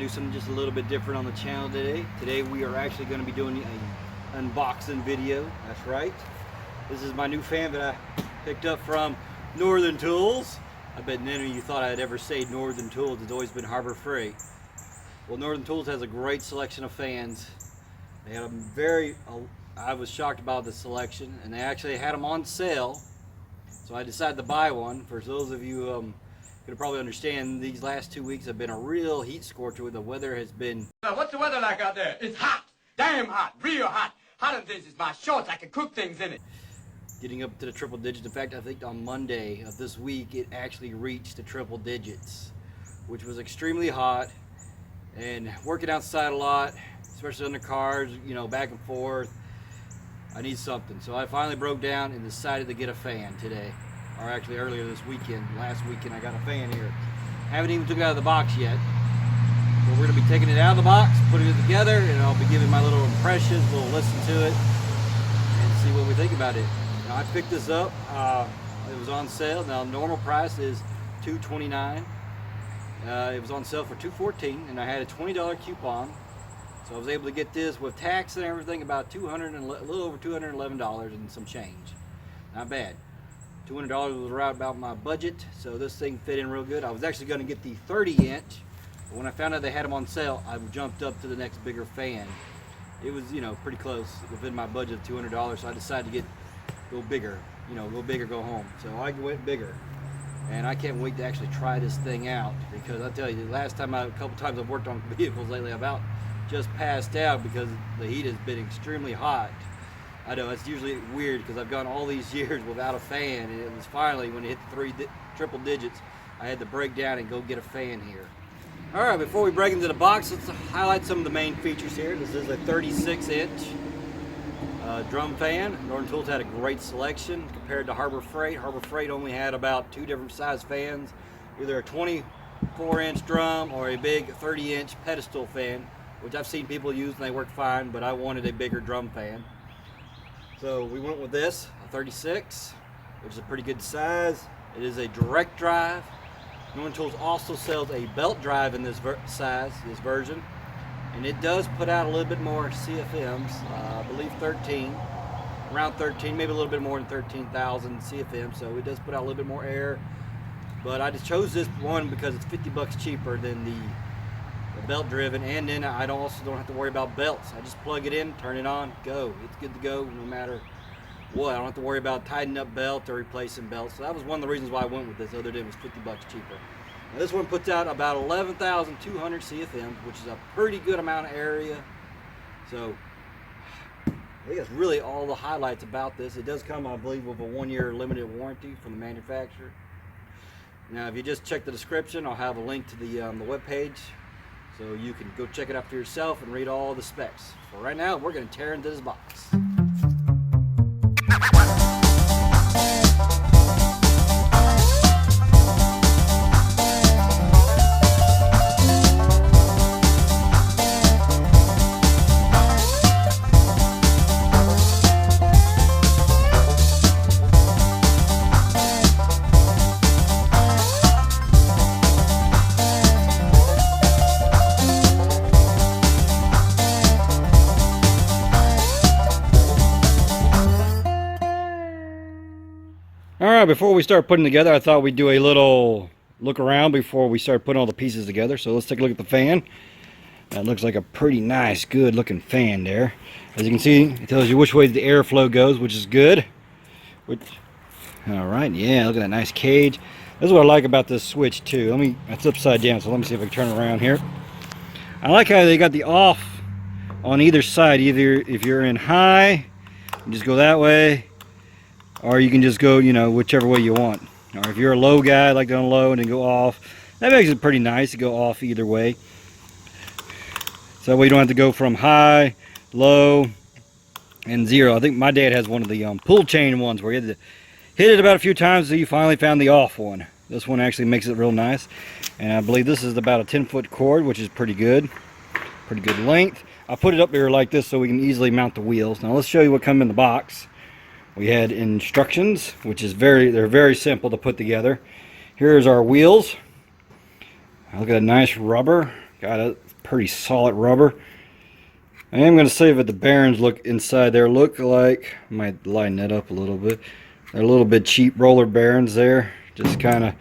do something just a little bit different on the channel today. Today we are actually going to be doing an unboxing video. That's right. This is my new fan that I picked up from Northern Tools. I bet none of you thought I'd ever say Northern Tools. It's always been Harbor Freight. Well, Northern Tools has a great selection of fans. They had I was shocked about the selection, and they actually had them on sale. So I decided to buy one. For those of you can probably understand, these last 2 weeks have been a real heat scorcher. The weather has been... What's the weather like out there? It's hot. Damn hot. Real hot. Hotter than this is my shorts. I can cook things in it. Getting up to the triple digits. In fact, I think on Monday of this week, it actually reached the triple digits, which was extremely hot. And working outside a lot, especially under cars, you know, back and forth, I need something. So I finally broke down and decided to get a fan today. Or actually earlier this weekend, last weekend, I got a fan here. Haven't even took it out of the box yet. But we're going to be taking it out of the box, putting it together, and I'll be giving my little impressions. We'll listen to it and see what we think about it. Now, I picked this up. It was on sale. Now, normal price is $229. It was on sale for $214, and I had a $20 coupon. So I was able to get this with tax and everything about a little over $211 and some change. Not bad. $200 was right about my budget, so this thing fit in real good. I was actually going to get the 30-inch, but when I found out they had them on sale, I jumped up to the next bigger fan. It was, you know, pretty close within my budget of $200, so I decided to go bigger. You know, go big or go home. So I went bigger, and I can't wait to actually try this thing out, because I tell you, the last time a couple times I've worked on vehicles lately, I've about just passed out because the heat has been extremely hot. I know it's usually weird because I've gone all these years without a fan, and it was finally when it hit the triple digits, I had to break down and go get a fan here. All right, before we break into the box, let's highlight some of the main features here. This is a 36-inch drum fan. Northern Tools had a great selection compared to Harbor Freight. Harbor Freight only had about 2 different size fans, either a 24-inch drum or a big 30-inch pedestal fan, which I've seen people use and they work fine, but I wanted a bigger drum fan. So we went with this, a 36, which is a pretty good size. It is a direct drive. Northern Tools also sells a belt drive in this this version, and it does put out a little bit more CFMs. I believe 13, around 13, maybe a little bit more than 13,000 CFM. So it does put out a little bit more air. But I just chose this one because it's $50 cheaper than the belt driven, and then I also don't have to worry about belts. I just plug it in, turn it on, go. It's good to go no matter what. I don't have to worry about tightening up belt or replacing belts. So that was one of the reasons why I went with this, other than it was $50 cheaper. Now this one puts out about 11,200 CFM, which is a pretty good amount of area. So I think that's really all the highlights about this. It does come, I believe, with a 1-year limited warranty from the manufacturer. Now if you just check the description, I'll have a link to the webpage, so you can go check it out for yourself and read all the specs. For right now, we're going to tear into this box. Alright, before we start putting together, I thought we'd do a little look around before we start putting all the pieces together. So let's take a look at the fan. That looks like a pretty nice, good looking fan there. As you can see, it tells you which way the airflow goes, which is good. Alright, yeah, look at that nice cage. This is what I like about this switch too. It's upside down, so let me see if I can turn it around here. I like how they got the off on either side. Either if you're in high, you just go that way, or you can just go, you know, whichever way you want. Or if you're a low guy, like going low and then go off, that makes it pretty nice to go off either way. So that way you don't have to go from high, low, and zero. I think my dad has one of the pull chain ones where you had to hit it about a few times until you finally found the off one. This one actually makes it real nice. And I believe this is about a 10-foot cord, which is pretty good. Pretty good length. I put it up there like this so we can easily mount the wheels. Now let's show you what comes in the box. We had instructions, which is they're very simple to put together. Here's our wheels. Look at a nice rubber Got a pretty solid rubber. I am going to say that the bearings look inside there look like, I might line that up a little bit. They're a little bit cheap roller bearings there, just kind of.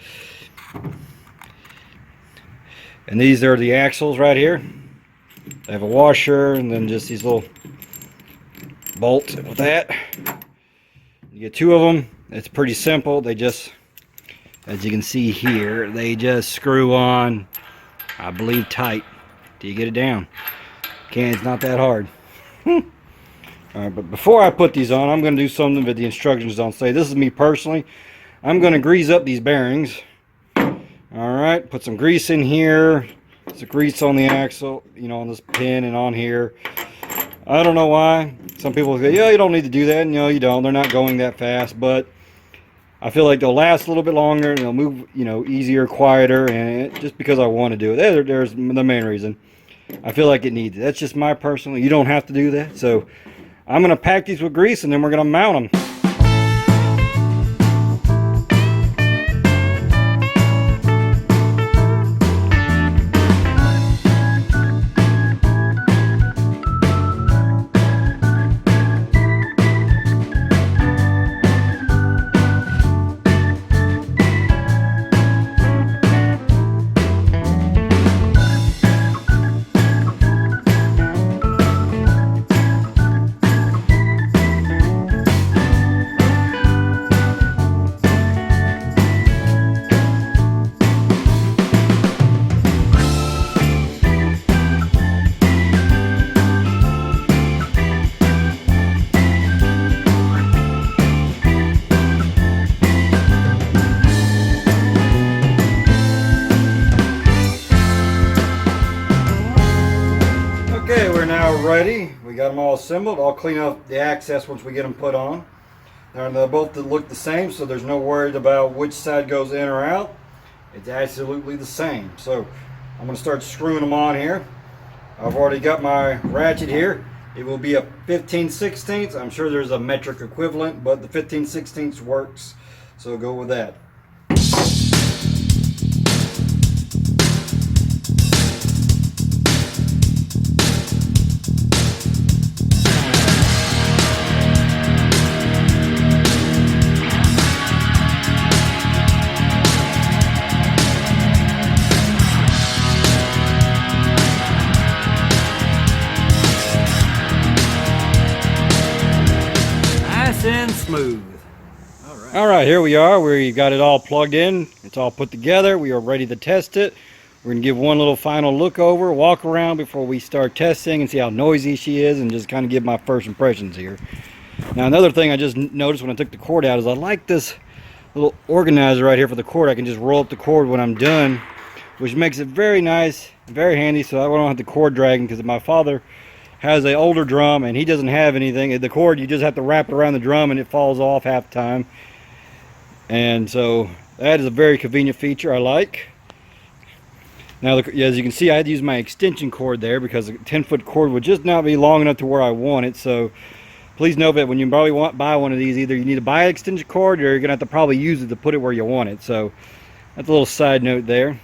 And these are the axles right here. They have a washer and then just these little bolts with that. You get two of them. It's pretty simple. They just, as you can see here, they just screw on, I believe, tight till you get it down. It's not that hard. Alright, but before I put these on, I'm going to do something that the instructions don't say. This is me personally. I'm going to grease up these bearings. Alright, put some grease in here. Some grease on the axle, you know, on this pin and on here. I don't know why. Some people say, yeah, you don't need to do that. No, you don't. They're not going that fast, but I feel like they'll last a little bit longer and they'll move, you know, easier, quieter, and just because I want to do it. There's the main reason. I feel like it needs it. That's just my personal. You don't have to do that. So I'm going to pack these with grease and then we're going to mount them. Okay, we're now ready. We got them all assembled. I'll clean up the access once we get them put on. They're both look the same, so there's no worries about which side goes in or out. It's absolutely the same. So I'm going to start screwing them on here. I've already got my ratchet here. It will be a 15/16. I'm sure there's a metric equivalent, but the 15/16 works. So go with that. And smooth. All right, here we are. We got it all plugged in. It's all put together. We are ready to test it. We're gonna give one little final look over, walk around before we start testing and see how noisy she is and just kind of give my first impressions here. Now, another thing I just noticed when I took the cord out is I like this little organizer right here for the cord. I can just roll up the cord when I'm done, which makes it very nice, very handy, so I don't have the cord dragging, because my father has an older drum and he doesn't have anything. The cord, you just have to wrap it around the drum and it falls off half the time. And so that is a very convenient feature I like. Now, as you can see, I had to use my extension cord there because a 10-foot cord would just not be long enough to where I want it. So please know that when you probably buy one of these, either you need to buy an extension cord or you're gonna have to probably use it to put it where you want it. So that's a little side note there.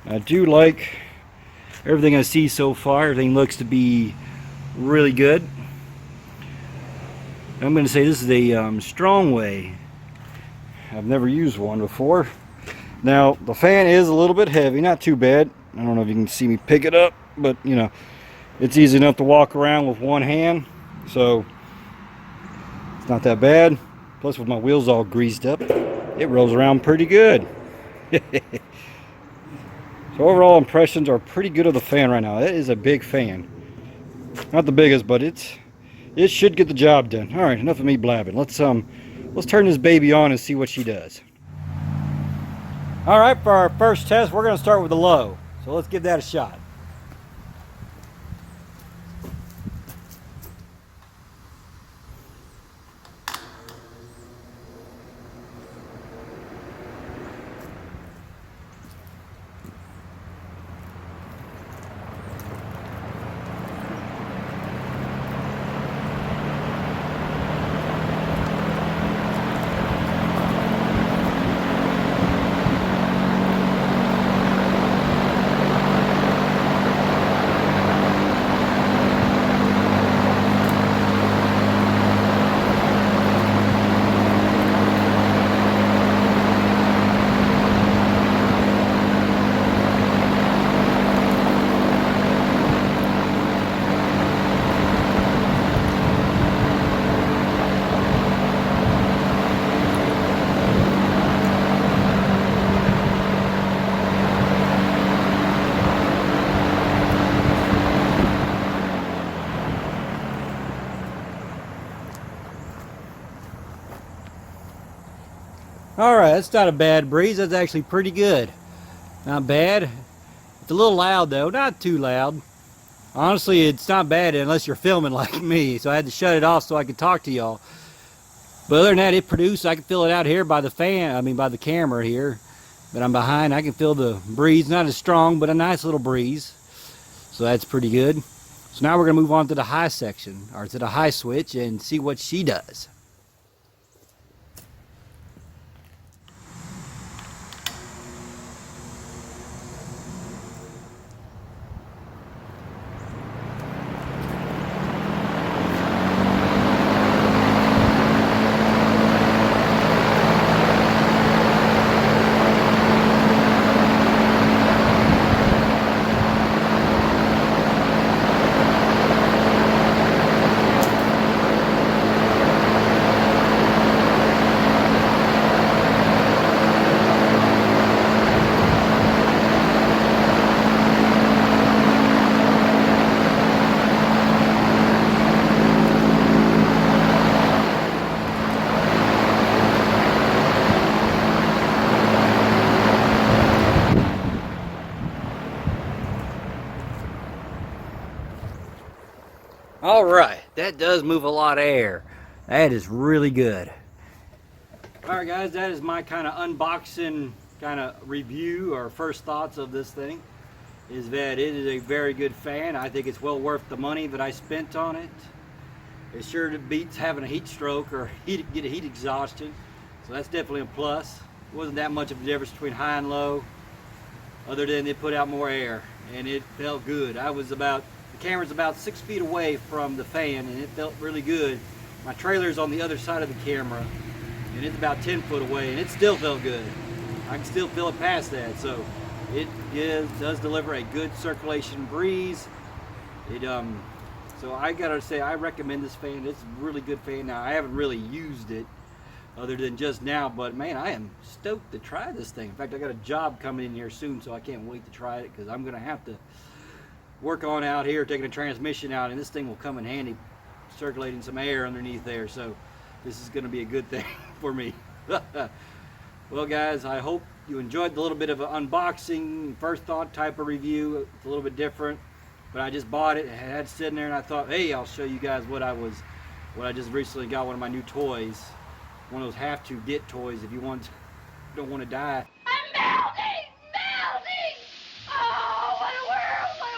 I do like everything I see so far. Everything looks to be really good. I'm going to say this is a Strongway. I've never used one before. Now, the fan is a little bit heavy, not too bad. I don't know if you can see me pick it up, but you know, it's easy enough to walk around with one hand, so it's not that bad. Plus, with my wheels all greased up, it rolls around pretty good. So overall impressions are pretty good of the fan right now. It is a big fan. Not the biggest, but it should get the job done. All right, enough of me blabbing. Let's turn this baby on and see what she does. All right, for our first test, we're going to start with the low. So let's give that a shot. Alright, that's not a bad breeze. That's actually pretty good. Not bad. It's a little loud though, not too loud. Honestly, it's not bad unless you're filming like me, so I had to shut it off so I could talk to y'all. But other than that, it produced. I can feel it out here by the fan, by the camera here that I'm behind. I can feel the breeze, not as strong, but a nice little breeze. So that's pretty good. So now we're going to move on to the high section, or to the high switch, and see what she does. Alright, that does move a lot of air. That is really good. Alright guys, that is my kind of unboxing kind of review or first thoughts of this thing. Is that it is a very good fan. I think it's well worth the money that I spent on it. It sure beats having a heat stroke or get a heat exhaustion. So that's definitely a plus. It wasn't that much of a difference between high and low, other than it put out more air and it felt good. The camera's about 6 feet away from the fan and it felt really good. My trailer's on the other side of the camera and it's about 10 foot away and it still felt good. I can still feel it past that. So it does deliver a good circulation breeze. So I gotta say, I recommend this fan. It's a really good fan. Now I haven't really used it other than just now, but man, I am stoked to try this thing. In fact, I got a job coming in here soon, so I can't wait to try it because I'm gonna have to work on out here taking a transmission out, and this thing will come in handy circulating some air underneath there. So this is gonna be a good thing for me. Well guys, I hope you enjoyed the little bit of an unboxing, first thought type of review. It's a little bit different, but I just bought it, I had it sitting there, and I thought, hey, I'll show you guys what I just recently got, one of my new toys. One of those have-to-get toys if you don't want to die. I'm melting! Melting! Oh, what a world! What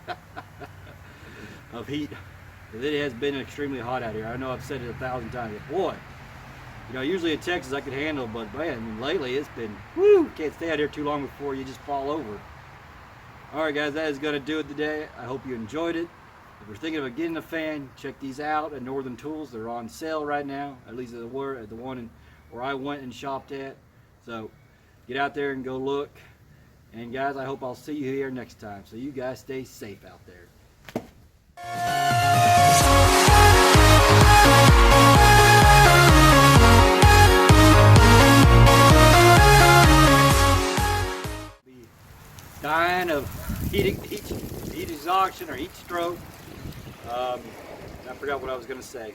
a world! Of heat. It has been extremely hot out here. I know I've said it 1,000 times, but boy, usually in Texas I could handle, but man, lately it's been, whoo, can't stay out here too long before you just fall over. Alright guys, that is going to do it today. I hope you enjoyed it. If you're thinking of getting a fan, check these out at Northern Tools. They're on sale right now, at least at the one where I went and shopped at. So get out there and go look. And guys, I hope I'll see you here next time. So you guys stay safe out there. Dying of heat exhaustion or heat stroke. I forgot what I was going to say.